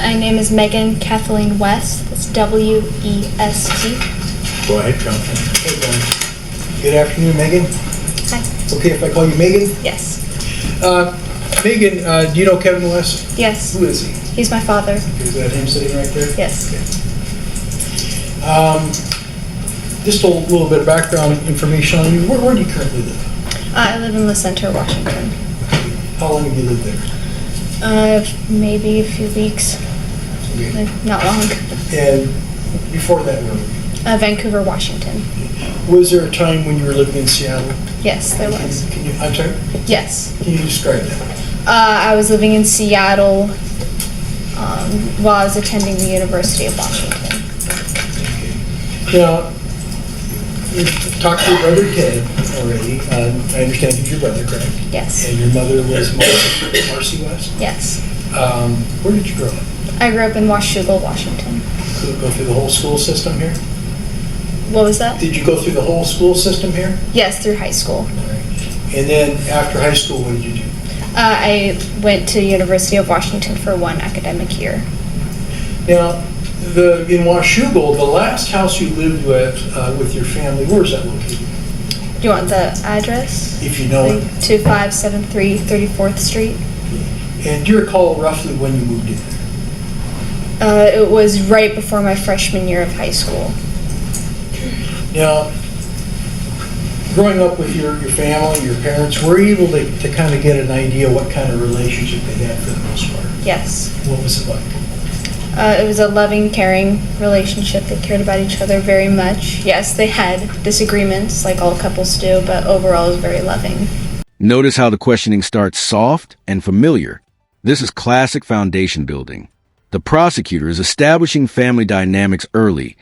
My name is Megan Kathleen West. That's W-E-S-T. Go ahead, Jonathan. Hey, Brian. Good afternoon, Megan. Hi. It's okay if I call you Megan? Yes. Megan, do you know Kevin West? Yes. Who is he? He's my father. Is that him sitting right there? Yes. Okay. Just a little bit of background information on you. Where do you currently live? I live in La Center, Washington. How long have you lived there? Maybe a few weeks. Okay. Not long. And before that, where were you? Vancouver, Washington. Was there a time when you were living in Seattle? Yes, there was. I'm sorry? Yes. Can you describe that? I was living in Seattle while I was attending the University of Washington. Now, you've talked to your brother Ted already. I understand he's your brother, correct? Yes. And your mother was Marcy West? Yes. Where did you grow up? I grew up in Washougal, Washington. Did you go through the whole school system here? What was that? Did you go through the whole school system here? Yes, through high school. And then after high school, what did you do? I went to University of Washington for 1 academic year. Now, in Washougal, the last house you lived with your family, where is that located? Do you want the address? If you know it. 2573 34th Street. And do you recall roughly when you moved in there? It was right before my freshman year of high school. Now, growing up with your family, your parents, were you able to kind of get an idea what kind of relationship they had for the most part? Yes. What was it like? It was a loving, caring relationship. They cared about each other very much. Yes, they had disagreements like all couples do, but overall it was very loving. Notice how the questioning starts soft and familiar. This is classic foundation building. The prosecutor is establishing family dynamics early,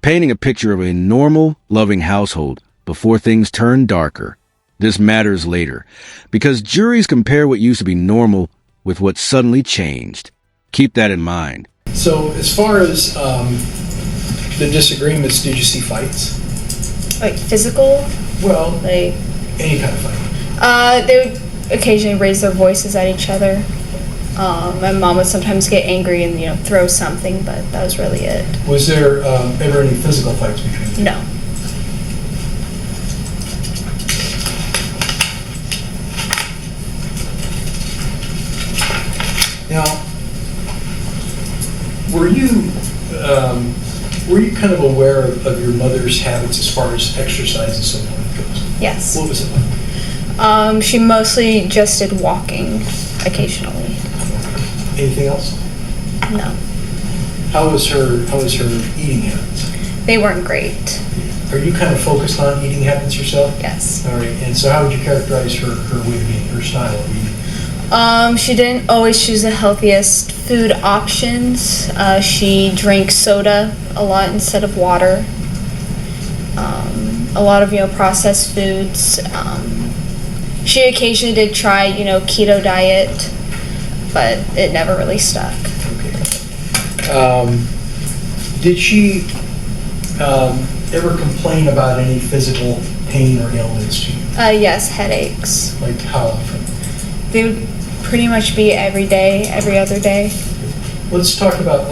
painting a picture of a normal, loving household before things turn darker. This matters later, because juries compare what used to be normal with what suddenly changed. Keep that in mind. So, as far as the disagreements, did you see fights? Like physical? Well, Like, any kind of fight. they would occasionally raise their voices at each other. My mom would sometimes get angry and, throw something, but that was really it. Was there ever any physical fights between you? No. Now, were you kind of aware of your mother's habits as far as exercise and so forth goes? Yes. What was it like? She mostly just did walking occasionally. Anything else? No. How was her eating habits? They weren't great. Are you kind of focused on eating habits yourself? Yes. All right. And so how would you characterize her way of eating, her style of eating? She didn't always choose the healthiest food options. She drank soda a lot instead of water. A lot of, processed foods. She occasionally did try, keto diet, but it never really stuck. Okay. Did she ever complain about any physical pain or ailments to you? Yes, headaches. Like how often? They would pretty much be every day, every other day. Let's talk about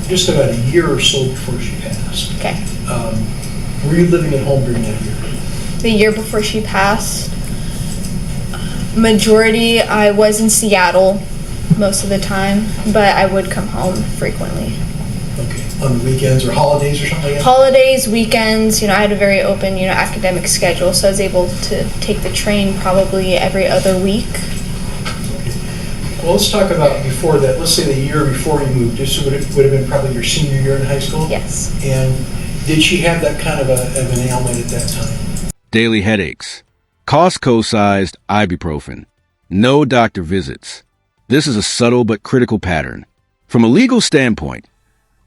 just about a year or so before she passed. Okay. Were you living at home during that year? The year before she passed, majority I was in Seattle most of the time, but I would come home frequently. Okay. On the weekends or holidays or something like that? Holidays, weekends, I had a very open, academic schedule, so I was able to take the train probably every other week. Okay. Well, let's talk about before that. Let's say the year before you moved, this would have been probably your senior year in high school? Yes. And did she have that kind of an ailment at that time? Daily headaches. Costco-sized ibuprofen. No doctor visits. This is a subtle but critical pattern. From a legal standpoint,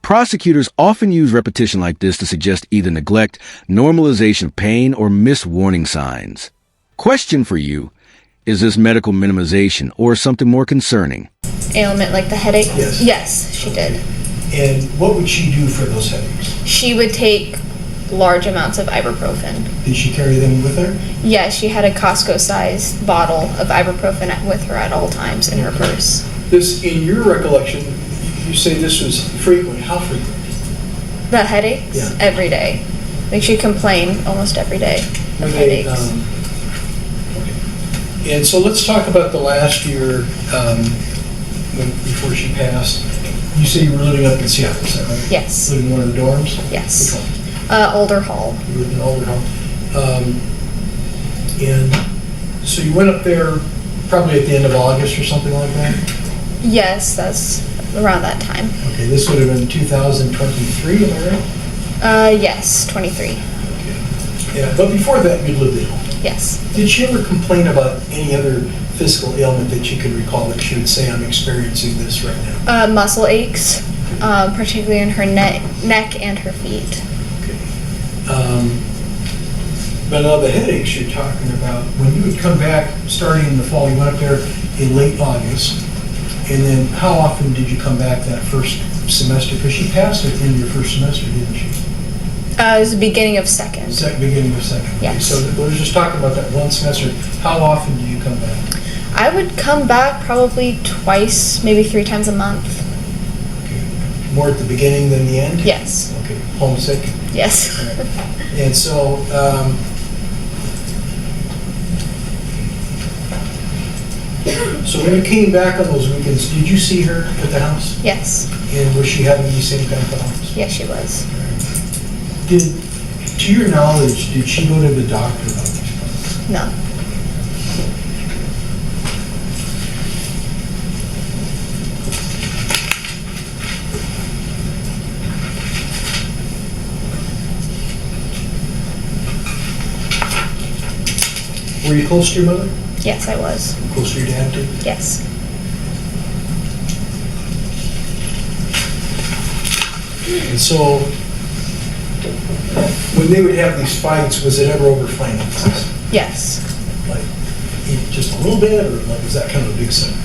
prosecutors often use repetition like this to suggest either neglect, normalization of pain, or miss warning signs. Question for you, is this medical minimization or something more concerning? Ailment like the headache? Yes. Yes, she did. And what would she do for those headaches? She would take large amounts of ibuprofen. Did she carry them with her? Yes, she had a Costco-sized bottle of ibuprofen with her at all times in her purse. This, in your recollection, You say this was frequent. How frequent? The headaches? Yeah. Every day. Like, she complained almost every day Were of they, headaches. okay. And so let's talk about the last year before she passed. You say you were living up in Seattle, is that right? Yes. Living in one of the dorms? Yes. Which one? Older Hall. You lived in Older Hall. And so you went up there probably at the end of August or something like that? Yes, that's around that time. Okay, this would have been 2023, am I right? Yes, 23. Okay. Yeah, but before that, you lived at home. Yes. Did she ever complain about any other physical ailment that you could recall that she would say, I'm experiencing this right now? Muscle aches, particularly in her neck and her feet. Okay. But now the headaches you're talking about, when you would come back starting in the fall, you went up there in late August, and then how often did you come back that first semester? Because she passed it in your first semester, didn't she? It was the beginning of second. Beginning of second. Okay, Yes. so we're just talking about that one semester. How often do you come back? I would come back probably twice, maybe 3 times a month. Okay. More at the beginning than the end? Yes. Okay, homesick. Yes. All right. And so, so when you came back on those weekends, did you see her at the house? Yes. And was she having these same kind of problems? Yes, she was. To your knowledge, did she go to the doctor about these problems? No. Were you close to your mother? Yes, I was. Close to your dad too? Yes. And so, when they would have these fights, was it ever over finances? Yes. Like, just a little bit, or like, was that kind of a big subject?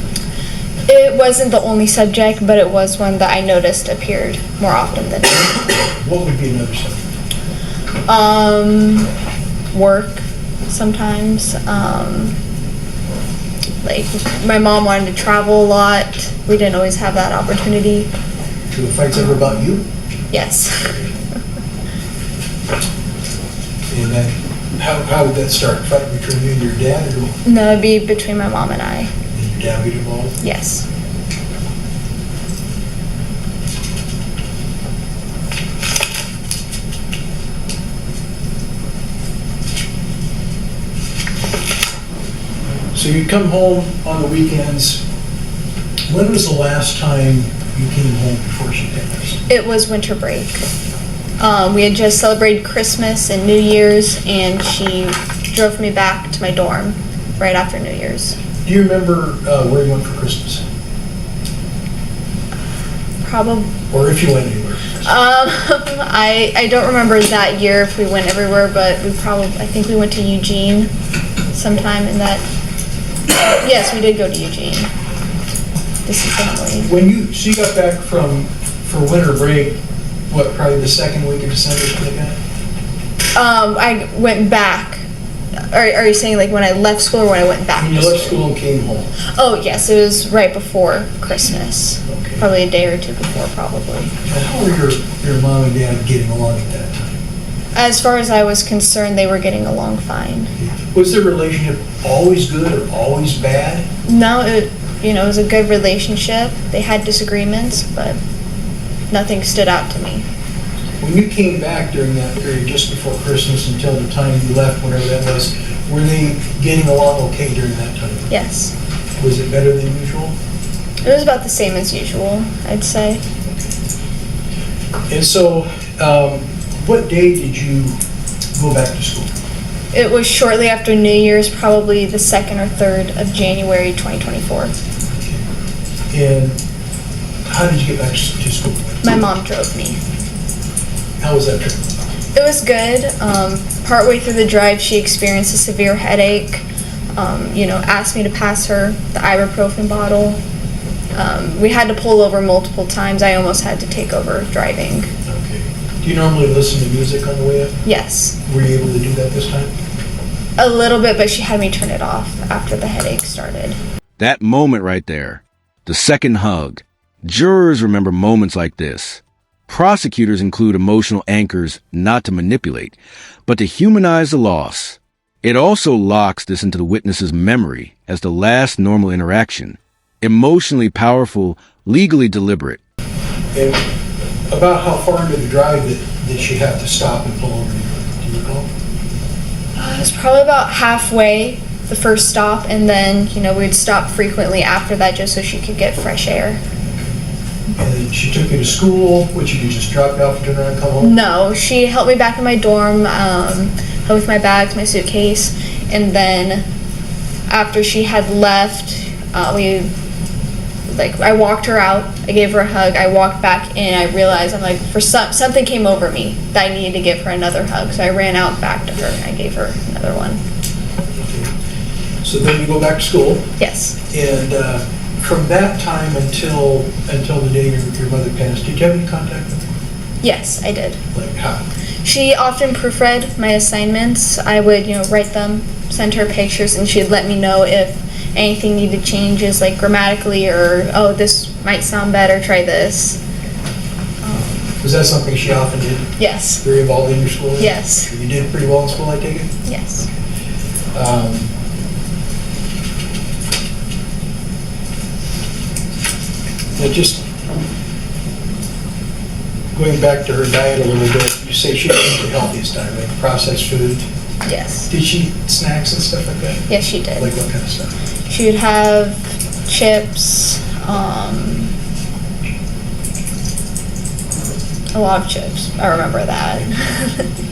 It wasn't the only subject, but it was one that I noticed appeared more often than not. What would be another subject? Work sometimes. Like, my mom wanted to travel a lot. We didn't always have that opportunity. Were the fights ever about you? Yes. And then, how would that start? Fight between you and your dad, or No, it'd be between my mom and I. did your dad get involved? Yes. So you'd come home on the weekends. When was the last time you came home before she passed? It was winter break. We had just celebrated Christmas and New Year's, and she drove me back to my dorm right after New Year's. Do you remember where you went for Christmas? Probably. Or if you went anywhere for Christmas? I don't remember that year if we went everywhere, but I think we went to Eugene sometime in that. Yes, we did go to Eugene. This is family. So you got back for winter break, what, probably the second week of December, something like that? I went back. Are you saying like when I left school or when I went back? When you left school and came home? Oh, yes, it was right before Christmas. Okay. Probably a day or two before, probably. And how were your mom and dad getting along at that time? As far as I was concerned, they were getting along fine. Was their relationship always good or always bad? No, it was a good relationship. They had disagreements, but nothing stood out to me. When you came back during that period, just before Christmas until the time you left, whatever that was, were they getting along okay during that time? Yes. Was it better than usual? It was about the same as usual, I'd say. And so, what day did you go back to school? It was shortly after New Year's, probably the 2nd or 3rd of January 2024. And how did you get back to school? My mom drove me. How was that trip? It was good. Partway through the drive, she experienced a severe headache. Asked me to pass her the ibuprofen bottle. We had to pull over multiple times. I almost had to take over driving. Okay. Do you normally listen to music on the way up? Yes. Were you able to do that this time? A little bit, but she had me turn it off after the headache started. That moment right there, the second hug, Jurors remember moments like this. Prosecutors include emotional anchors not to manipulate, but to humanize the loss. It also locks this into the witness's memory as the last normal interaction. Emotionally powerful, legally deliberate. And about how far into the drive did she have to stop and pull over? Do you recall? It was probably about halfway, the first stop, and then, we'd stop frequently after that just so she could get fresh air. And then she took you to school, which you could just drop you off and turn around and come home? No, she helped me back in my dorm, helped with my bags, my suitcase, and then after she had left, I walked her out, I gave her a hug, I walked back in, I realized, something came over me that I needed to give her another hug, so I ran out back to her and I gave her another one. Okay. So then you go back to school? Yes. And from that time until the day your mother passed, did you have any contact with her? Yes, I did. Like how? She often proofread my assignments. I would, write them, send her pictures, and she'd let me know if anything needed changes, like grammatically, or, oh, this might sound better, try this. Was that something she often did? Yes. Very involved in your school? Yes. You did pretty well in school, I take it? Yes. Just going back to her diet a little bit, you say she didn't eat the healthiest diet, like processed food. Yes. Did she eat snacks and stuff like that? Yes, she did. Like what kind of stuff? She would have chips, a lot of chips. I remember that.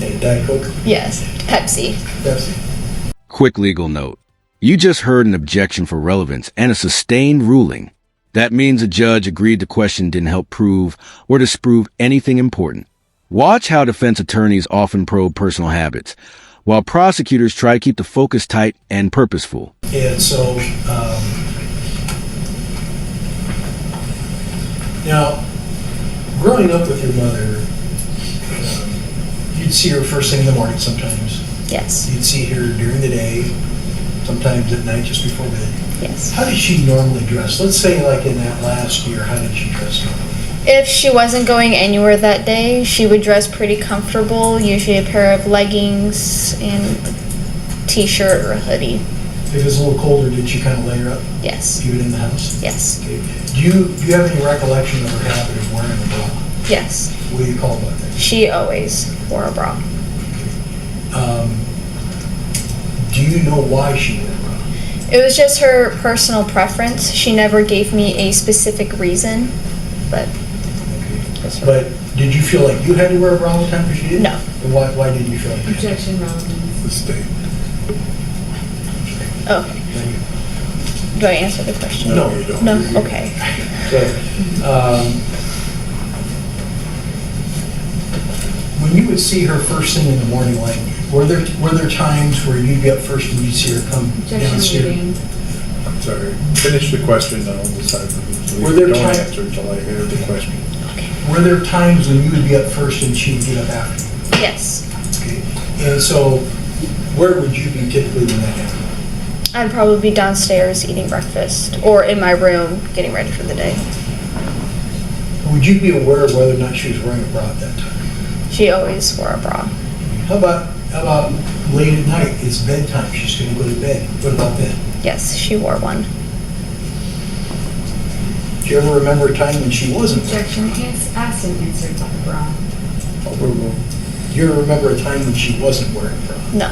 And Diet Coke? Yes. Pepsi. Pepsi. Quick legal note. You just heard an objection for relevance and a sustained ruling. That means a judge agreed the question didn't help prove or disprove anything important. Watch how defense attorneys often probe personal habits, while prosecutors try to keep the focus tight and purposeful. And so, now, growing up with your mother, you'd see her first thing in the morning sometimes. Yes. You'd see her during the day, sometimes at night just before bed. Yes. How did she normally dress? Let's say like in that last year, how did she dress normally? If she wasn't going anywhere that day, she would dress pretty comfortable, usually a pair of leggings and t-shirt or a hoodie. If it was a little colder, did she kind of layer up? Yes. Keep it in the house? Yes. Okay. Do you have any recollection of her habit of wearing a bra? Yes. What do you call about that? She always wore a bra. Do you know why she wore a bra? It was just her personal preference. She never gave me a specific reason, but... But did you feel like you had to wear a bra all the time because she did? No. And why did you feel like you had to? Objection, relevance. The state. Oh, Thank you. do I answer the question? No, you don't. No? Okay. So, when you would see her first thing in the morning, like, were there times where you'd be up first and you'd see her come Objection, downstairs? reading. I'm sorry. Finish the question, then I'll decide. Were there Don't times- answer until I hear the question. Were there times when you would be up first and she would get up after you? Yes. Okay. And so, where would you be typically when that happened? I'd probably be downstairs eating breakfast or in my room getting ready for the day. Would you be aware of whether or not she was wearing a bra at that time? She always wore a bra. How about late at night? It's bedtime. She's going to go to bed. What about then? Yes, she wore one. Do you ever remember a time when she wasn't wearing? Objection, asked and answered by the bra. Do you ever remember a time when she wasn't wearing a bra? No.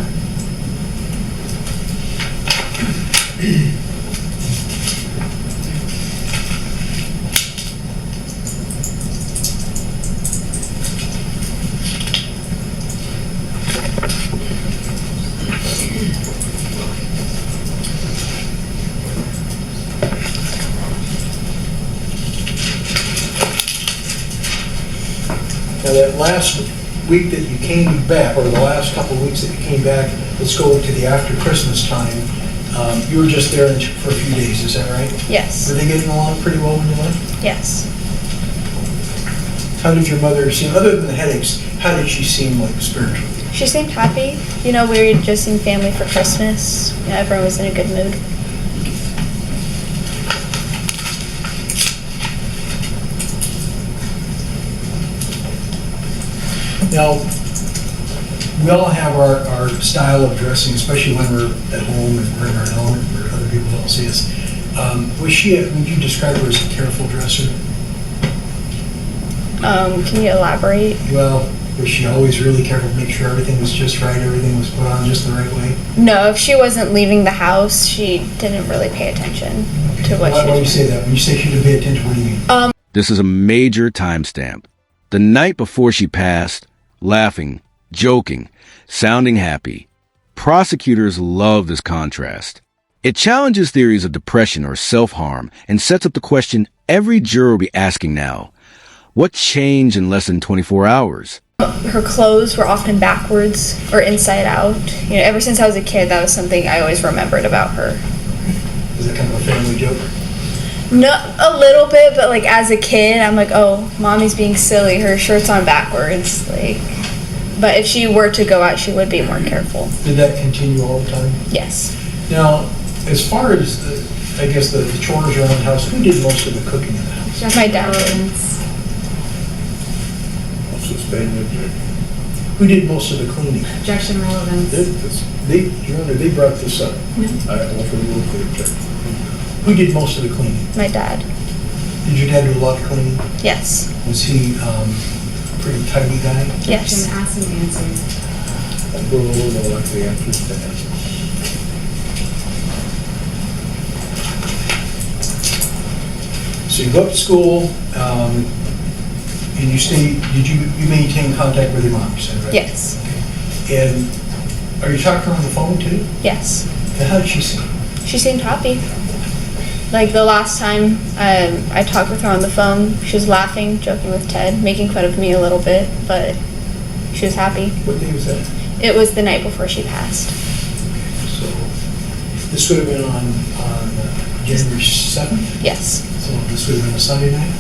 Now, that last week that you came back, or the last couple of weeks that you came back, let's go to the after Christmas time, you were just there for a few days, is that right? Yes. Were they getting along pretty well when you left? Yes. How did your mother seem, other than the headaches, how did she seem like spiritually? She seemed happy. We were just in family for Christmas. Everyone was in a good mood. Now, we all have our style of dressing, especially when we're at home and we're in our element where other people don't see us. Would you describe her as a careful dresser? Can you elaborate? Well, was she always really careful to make sure everything was just right, everything was put on just the right way? No, if she wasn't leaving the house, she didn't really pay attention to what Why she do you was say doing. that? When you say she didn't pay attention, what do you mean? This is a major timestamp. The night before she passed, laughing, joking, sounding happy. Prosecutors love this contrast. It challenges theories of depression or self-harm and sets up the question every juror will be asking now. What changed in less than 24 hours? Her clothes were often backwards or inside out. You know, ever since I was a kid, that was something I always remembered about her. Is that kind of a family joke? No, a little bit, but like as a kid, I'm like, oh, mommy's being silly. Her shirt's on backwards. Like, but if she were to go out, she would be more careful. Did that continue all the time? Yes. Now, as far as the chores around the house, who did most of the cooking in the house? My dad did. Relevance. Sustained objection. Who did most of the cleaning? Objection relevance. Your Honor, they brought this up. I offer a real clear objection. Who did most of the cleaning? My dad. Did your dad do a lot of cleaning? Yes. Was he a pretty tidy guy? Yes. Objection asked and answered. I'll go a little more like the answers to answers. So you go up to school, and you maintain contact with your mom, you said, right? Yes. And are you talking to her on the phone too? Yes. And how did she seem? She seemed happy. Like the last time I talked with her on the phone, she was laughing, joking with Ted, making fun of me a little bit, but she was happy. What day was that? It was the night before she passed. So this would have been on January 7th? Yes. So this would have been a Sunday night?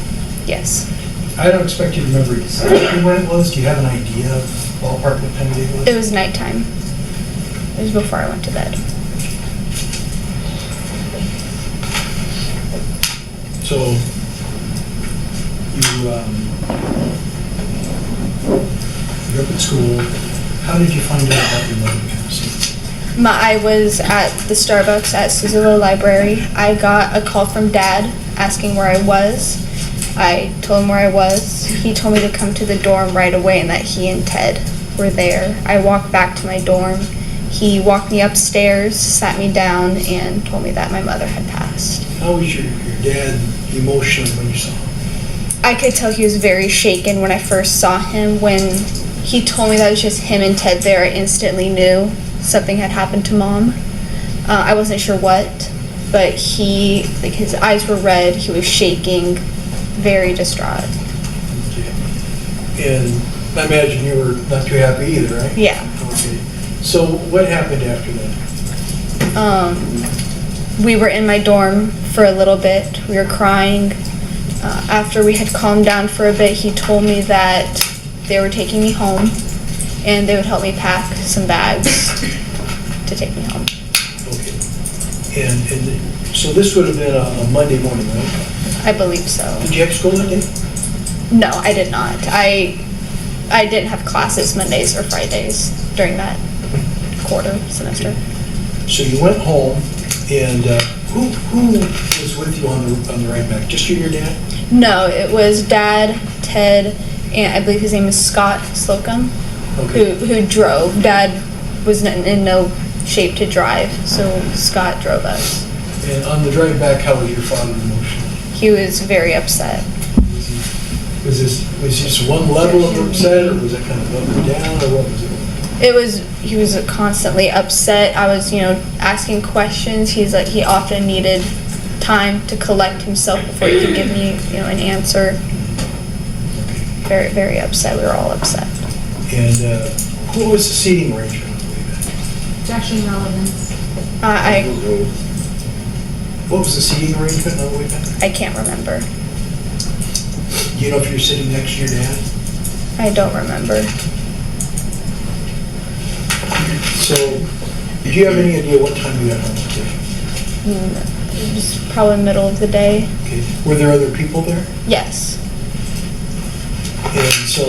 Yes. I don't expect you to remember exactly when it was. Do you have an idea of ballpark what time of day it was? It was nighttime. It was before I went to bed. So you're up at school. How did you find out about your mother passing? I was at the Starbucks at Suzzallo Library. I got a call from Dad asking where I was. I told him where I was. He told me to come to the dorm right away and that he and Ted were there. I walked back to my dorm. He walked me upstairs, sat me down, and told me that my mother had passed. How was your dad emotionally when you saw him? I could tell he was very shaken when I first saw him. When he told me that it was just him and Ted there, I instantly knew something had happened to Mom. I wasn't sure what, but his eyes were red, he was shaking, very distraught. And I imagine you were not too happy either, right? Yeah. Okay. So what happened after that? We were in my dorm for a little bit. We were crying. After we had calmed down for a bit, he told me that they were taking me home and they would help me pack some bags to take me home. Okay. And so this would have been a Monday morning, right? I believe so. Did you have school that day? No, I did not. I didn't have classes Mondays or Fridays during that quarter semester. So you went home, and who was with you on the ride back? Just you and your dad? No, it was Dad, Ted, and I believe his name is Scott Slocum, Okay. who drove. Dad was in no shape to drive, so Scott drove us. And on the drive back, how was your father emotionally? He was very upset. Was this one level of upset, or was it kind of up and down, or what was it? He was constantly upset. I was, asking questions. He often needed time to collect himself before he could give me, an answer. Very, very upset. We were all upset. And what was the seating arrangement on the way back? Objection relevance. What was the seating arrangement on the way back? I can't remember. Do you know if you're sitting next to your dad? I don't remember. So, did you have any idea what time you got home today? It was probably middle of the day. Okay. Were there other people there? Yes. And so,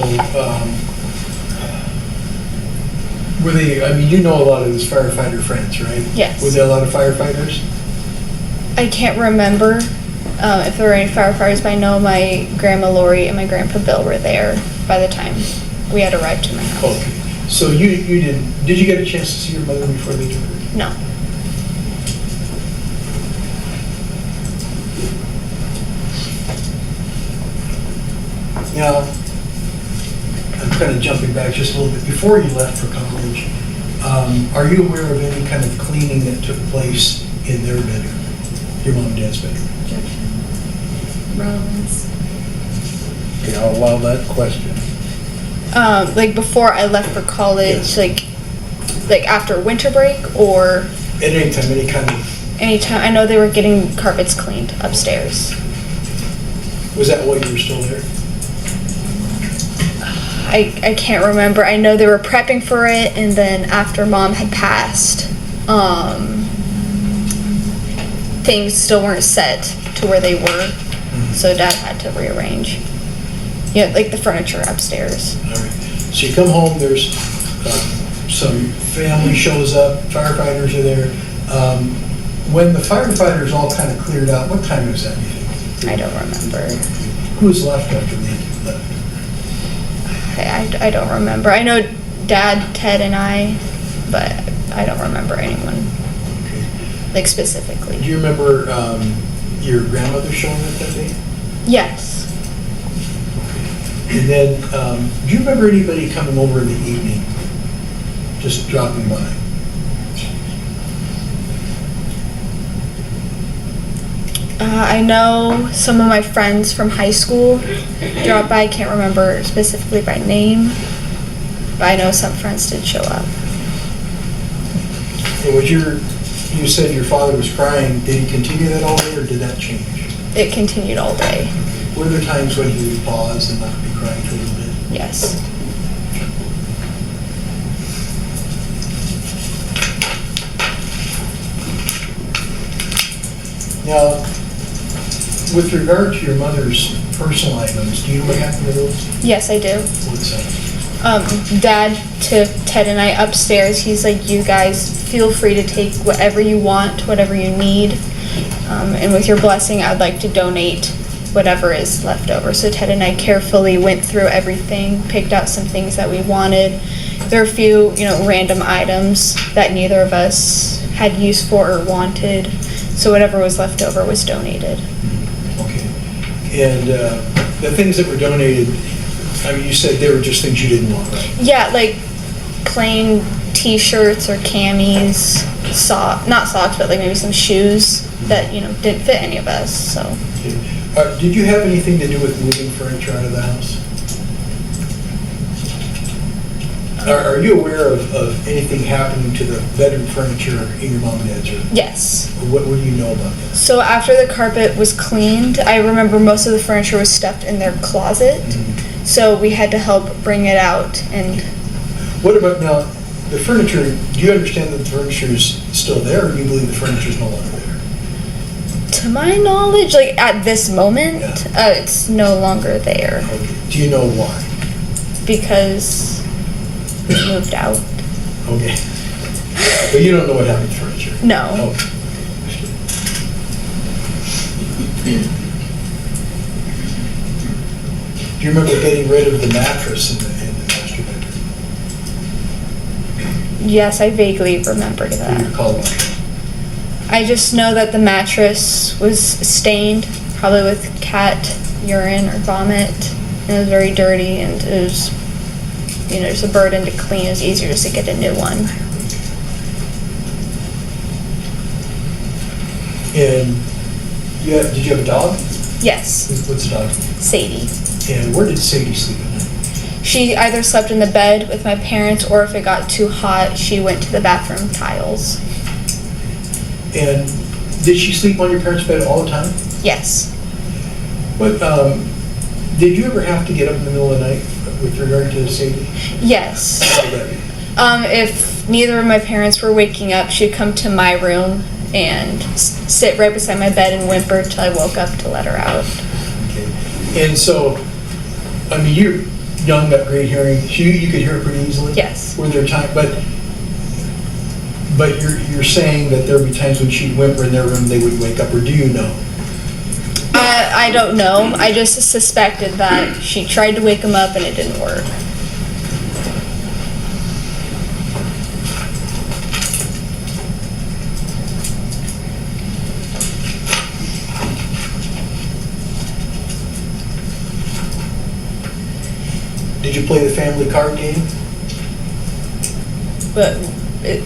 Were they, I mean, you know a lot of those firefighter friends, right? Yes. Were there a lot of firefighters? I can't remember if there were any firefighters, but I know my grandma Lori and my grandpa Bill were there by the time we had arrived to my house. Okay. So you did you get a chance to see your mother before they took her? No. Now, I'm kind of jumping back just a little bit. Before you left for college, are you aware of any kind of cleaning that took place in their bedroom, your mom and dad's bedroom? Objection. Relevance. Okay, I'll allow that question. Like before I left for college, Yes. like after winter break or At any time, any kind of, anytime. I know they were getting carpets cleaned upstairs. was that while you were still there? I can't remember. I know they were prepping for it, and then after mom had passed, things still weren't set to where they were, so dad had to rearrange. Yeah, like the furniture upstairs. All right. So you come home, there's some family shows up, firefighters are there. When the firefighters all kind of cleared out, what time was that, you think? I don't remember. Who was left after they left? I don't remember. I know dad, Ted, and I, but I don't remember anyone, Okay. like specifically. Do you remember your grandmother showing up that day? Yes. And then, do you remember anybody coming over in the evening, just dropping by? I know some of my friends from high school dropped by. I can't remember specifically by name, but I know some friends did show up. And you said your father was crying, did he continue that all day, or did that change? It continued all day. Were there times when he would pause and not be crying for a little bit? Yes. Now, with regard to your mother's personal items, do you know what happened to those? Yes, I do. What's that? Dad took Ted and I upstairs. He's like, you guys feel free to take whatever you want, whatever you need. And with your blessing, I'd like to donate whatever is left over. So Ted and I carefully went through everything, picked out some things that we wanted. There are a few, random items that neither of us had use for or wanted. So whatever was left over was donated. Okay. And the things that were donated, I mean, you said they were just things you didn't want, right? Yeah, like plain t-shirts or camis, not socks, but like maybe some shoes that, didn't fit any of us, so. Okay. Did you have anything to do with moving furniture out of the house? Are you aware of anything happening to the bedroom furniture in your mom and dad's room? Yes. What do you know about that? So after the carpet was cleaned, I remember most of the furniture was stuffed in their closet. Mm-hmm. So we had to help bring it out. And What about now, the furniture, do you understand that the furniture is still there, or do you believe the furniture is no longer there? to my knowledge, like at this moment, Yeah. it's no longer there Okay. Do you know why? because it moved out. Okay. But you don't know what happened to the furniture? No. Okay. Do you remember getting rid of the mattress in the master bedroom? Yes, I vaguely remember Do you that. recall why? I just know that the mattress was stained, probably with cat urine or vomit. And it was very dirty, and it was, just a burden to clean. It was easier just to get a new one. And did you have a dog? Yes, What's the dog? Sadie. And where did Sadie sleep at night? She either slept in the bed with my parents, or if it got too hot, she went to the bathroom tiles. And did she sleep on your parents' bed all the time? Yes. But did you ever have to get up in the middle of the night with regard to Sadie? Yes. How did that be? If neither of my parents were waking up, she'd come to my room and sit right beside my bed and whimper till I woke up to let her out. Okay. And so, I mean, you're young, got great hearing. You could hear it pretty easily? Yes. Were there times, but But you're saying that there'd be times when she'd whimper in their room, they would wake up, or do you know? I don't know. I just suspected that she tried to wake him up and it didn't work. Did you play the family card game? But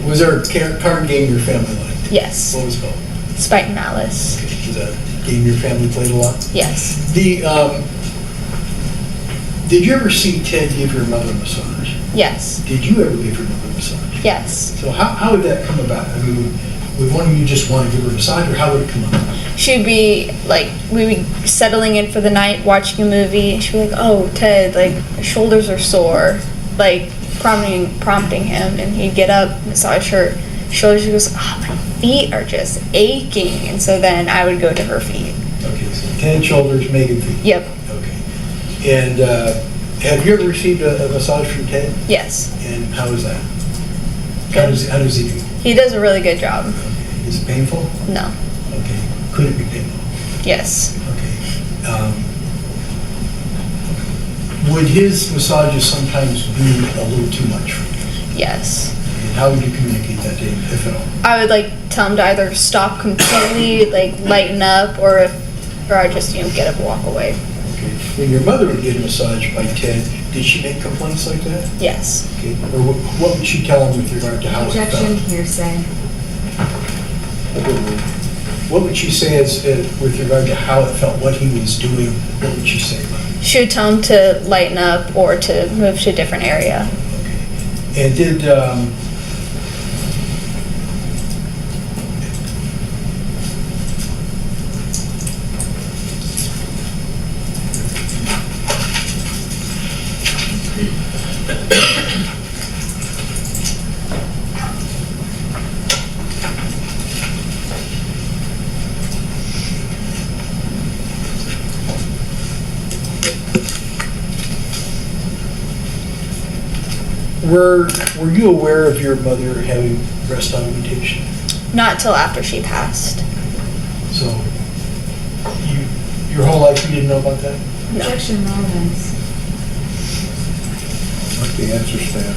Was there a card game your family liked? yes, What was it called? Spite and Malice. Was that a game your family played a lot? Yes, Did you ever see Ted give your mother a massage? yes, Did you ever give your mother a massage? yes. So how would that come about? I mean, would one of you just want to give her a massage, or how would it come about? She'd be like, we would be settling in for the night, watching a movie, and she'd be like, "Oh, Ted, like your shoulders are sore," like prompting him, and he'd get up, massage her shoulders. She goes, "Oh, my feet are just aching," and so then I would go to her feet. Okay, so Ted shoulders, Megan feet. Yep. Okay. And have you ever received a massage from Ted? Yes. And how is that? Good. How does he do? He does a really good job. Okay. Is it painful? No. Okay. Could it be painful? Yes. Okay. Would his massages sometimes be a little too much for you? Yes. And how would you communicate that to him, if at all? I would like tell him to either stop completely, like lighten up, or I just get up and walk away. Okay. When your mother would get a massage by Ted, did she make complaints like that? Yes. Okay. Or what would she tell him with regard to how it Objection, felt? hearsay. What would she say with regard to how it felt, what he was doing? What would she say about it? She would tell him to lighten up or to move to a different area. Okay. And did were you aware of your mother having breast augmentation? Not till after she passed. So your whole life you didn't know about that? No. Objection, relevance. Let the answer stand.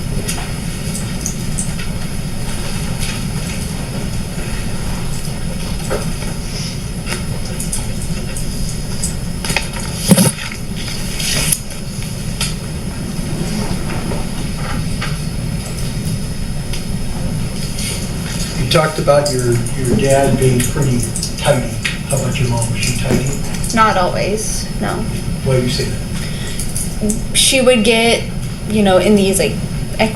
You talked about your dad being pretty tidy. How about your mom? Was she tidy? Not always, no. Why do you say that? She would get, in these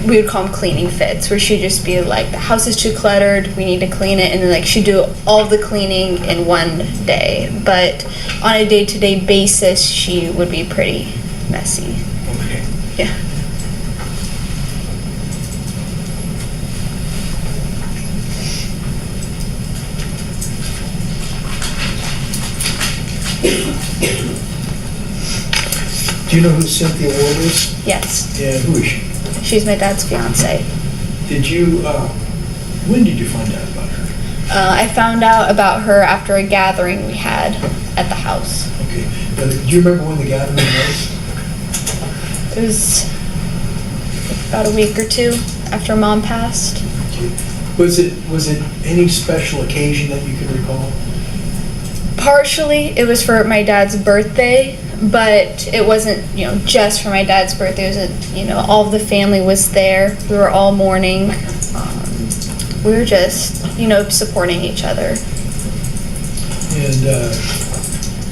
we would call them cleaning fits, where she'd just be like, the house is too cluttered, we need to clean it, and then she'd do all the cleaning in one day. But on a day-to-day basis, she would be pretty messy. Okay. Yeah. Do you know who Cynthia Ward is? Yes. And who is she? She's my dad's fiance. Did you, when did you find out about her? I found out about her after a gathering we had at the house. Okay. Do you remember when the gathering was? It was about a week or two after Mom passed. Okay. Was it any special occasion that you can recall? Partially, it was for my dad's birthday, but it wasn't, just for my dad's birthday. It was, all of the family was there. We were all mourning. We were just, supporting each other. And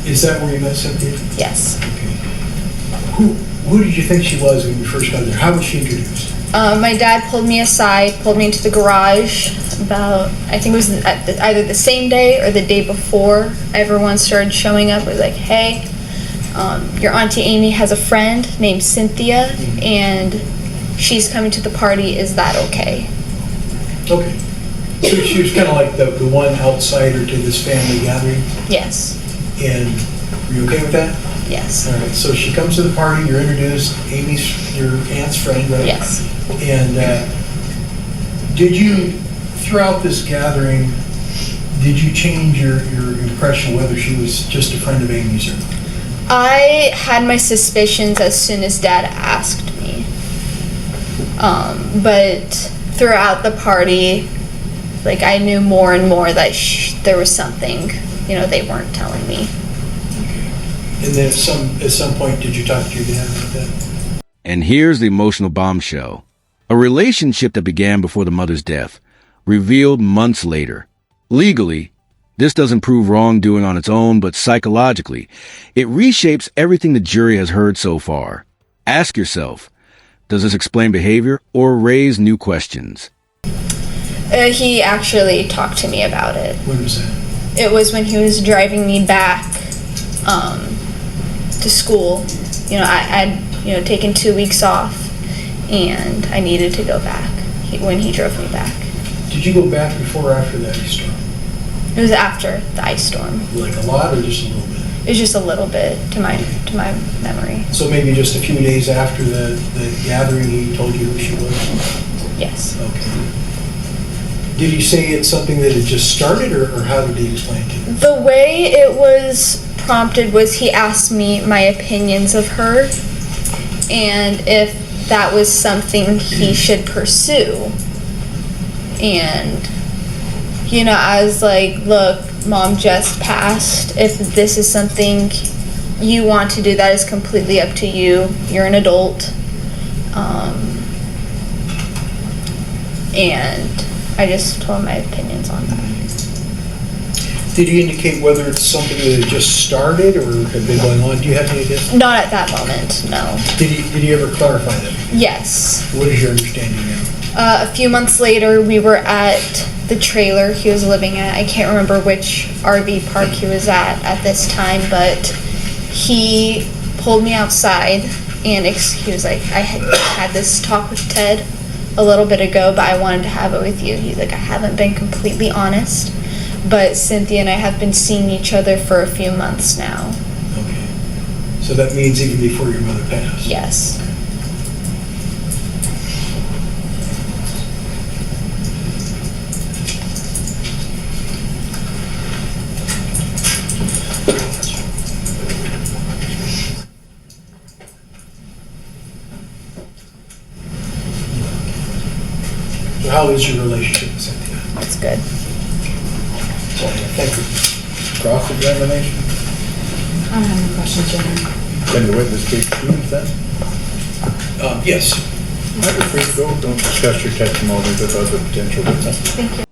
is that where you met Cynthia? Yes. Okay. Who did you think she was when you first got there? How was she introduced? My dad pulled me aside, pulled me into the garage about, I think it was either the same day or the day before everyone started showing up. It was like, hey, your Auntie Amy has a friend named Cynthia, and she's coming to the party. Is that okay? Okay. So she was kind of like the one outsider to this family gathering, Yes. and were you okay with that? Yes. All right, so she comes to the party, you're introduced, Amy's your aunt's friend, right? Yes. And did you throughout this gathering, did you change your impression whether she was just a friend of Amy's or not? I had my suspicions as soon as Dad asked me. But throughout the party, like, I knew more and more that there was something, they weren't telling me. And then at some point, did you talk to your dad about that? And here's the emotional bombshell. A relationship that began before the mother's death, revealed months later. Legally, this doesn't prove wrongdoing on its own, but psychologically, it reshapes everything the jury has heard so far. Ask yourself, does this explain behavior or raise new questions? He actually talked to me about it. When was that? It was when he was driving me back to school. I'd taken 2 weeks off, and I needed to go back when he drove me back. Did you go back before or after that ice storm? It was after the ice storm. Like a lot or just a little bit? It was just a little bit to my memory. So maybe just a few days after the gathering, he told you who she was? Yes. Okay. Did he say it's something that had just started, or how did he explain it to you? The way it was prompted was he asked me my opinions of her and if that was something he should pursue. And, I was like, look, Mom just passed. If this is something you want to do, that is completely up to you. You're an adult. And I just told my opinions on that. Did he indicate whether it's something that had just started or had been going on? Do you have any idea? Not at that moment, no. Did he ever clarify that? Yes. What is your understanding now? A few months later, we were at the trailer he was living at. I can't remember which RV park he was at this time, but he pulled me outside and he was like, I had this talk with Ted a little bit ago, but I wanted to have it with you. He's like, I haven't been completely honest, but Cynthia and I have been seeing each other for a few months now. Okay. So that means even before your mother passed? Yes. So how is your relationship with Cynthia? It's good. Thank you. Cross-examination? I don't have any questions, Jenny. Can the witness be excused then? Yes. You're free to go. Don't discuss your testimony with other potential witnesses. Thank you.